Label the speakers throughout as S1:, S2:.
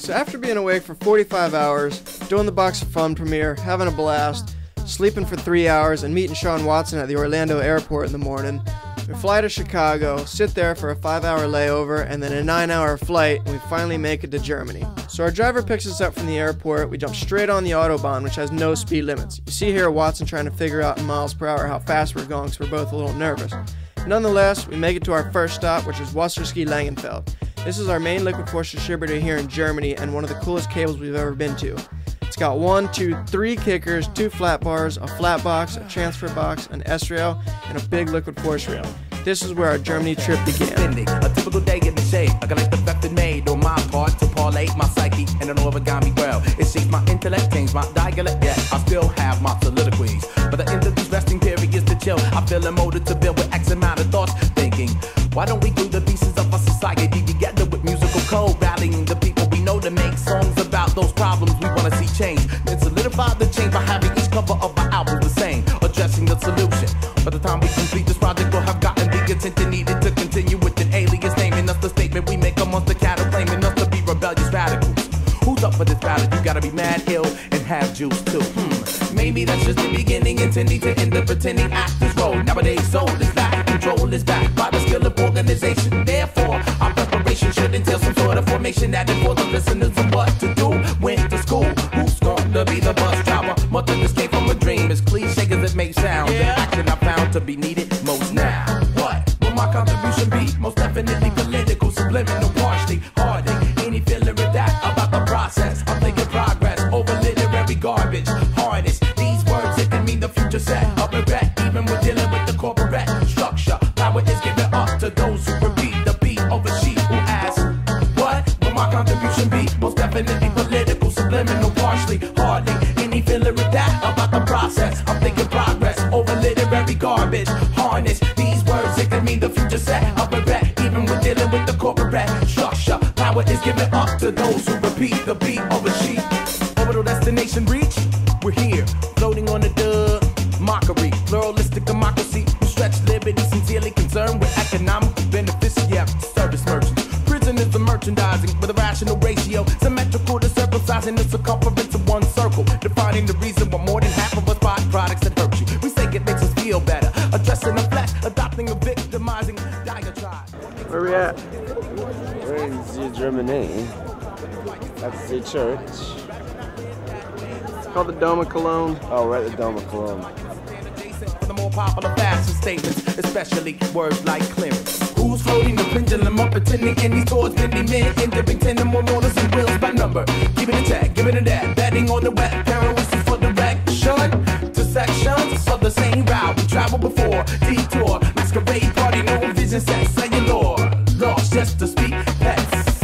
S1: So after being awake for 45 hours, doing the Box of Fun premiere, having a blast, sleeping for 3 hours, and meeting Shawn Watson at the Orlando airport in the morning, we fly to Chicago, sit there for a 5-hour layover, and then a 9-hour flight, and we finally make it to Germany. So our driver picks us up from the airport, we jump straight on the Autobahn, which has no speed limits. You see here Watson trying to figure out in miles per hour how fast we're going, because we're both a little nervous. Nonetheless, we make it to our first stop, which is Wasserski-Langenfeld. This is our main liquid force distributor here in Germany, and one of the coolest cables we've ever been to. It's got 1, 2, 3 kickers, 2 flat bars, a flat box, a transfer box, an S-rail, and a big liquid force rail. This is where our Germany trip began.
S2: A typical day in the shade, I collect the theft made on my part to parlay my psyche in an origami world. It shapes my intellect, change my dialect, yet I still have my soliloquies. But the end of this resting period is to chill. I feel a motive to build with X amount of thoughts, thinking, why don't we glue the pieces of our society together with musical code, rallying the people we know to make songs about those problems we want to see change. Then solidify the change by having each cover of our album the same, addressing the solution. By the time we complete this project, we'll have gotten the attention needed to continue with an alias naming us the statement we make amongst the cattle, claiming us to be rebellious radicals. Who's up for this battle? You gotta be mad ill and have juice too. Maybe that's just the beginning, intending to end up pretending actors role. Nowadays, soul is back, control is back by the skill of organization. Therefore, our preparation should entail some sort of formation that informs the listeners on what to do. Went to school, who's going to be the bus driver? Much of this came from a dream, as cliche as it may sound. The action I found to be needed most now. What will my contribution be? Most definitely political, subliminal, partially, hardly any feeling of that about the process. I'm thinking progress over literary garbage. Harness these words, it can mean the future set up and back. Even with dealing with the corporate structure, power is given up to those who repeat the beat over sheep who ask, what will my contribution be? Most definitely political, subliminal, partially, hardly any feeling of that about the process. I'm thinking progress over literary garbage. Harness these words, it can mean the future set up and back. Even with dealing with the corporate structure, power is given up to those who repeat the beat over sheep. Orbital destination reach, we're here, floating on the dub. Mockery, pluralistic democracy, who stretch liberty, sincerely concerned with economic benefits, yeah, service merchants. Prison is the merchandising with a rational ratio, symmetrical to circle size in the circumference of one circle, defining the reason why more than half of us buy products that hurt you. We say it makes us feel better, addressing the flesh, adopting a victimizing diatribe.
S1: Where are we at?
S3: We're in the Germany. That's the church.
S1: It's called the Dome of Cologne.
S3: Oh, we're at the Dome of Cologne.
S2: For the more popular fashion statements, especially words like clearance. Who's floating the pendulum up, pretending in these towards many men, in dipping tandem more motors and wheels by number. Give it a tag, give it a dab, betting on the web, terrorists for direction to sections of the same route we traveled before. Detour, masquerade party, no vision set, cellular, lost just to speak pets.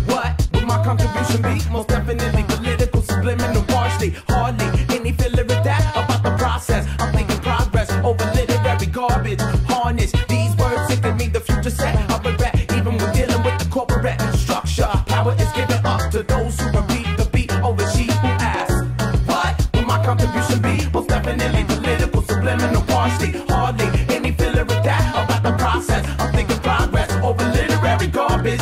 S2: What will my contribution be? Most definitely political, subliminal, partially, hardly any feeling of that about the process. I'm thinking progress over literary garbage. Harness these words, it can mean the future set up and back. Even when dealing with the corporate structure, power is given up to those who repeat the beat over sheep who ask, what will my contribution be? Most definitely political, subliminal, partially, hardly any feeling of that about the process. I'm thinking progress over literary garbage.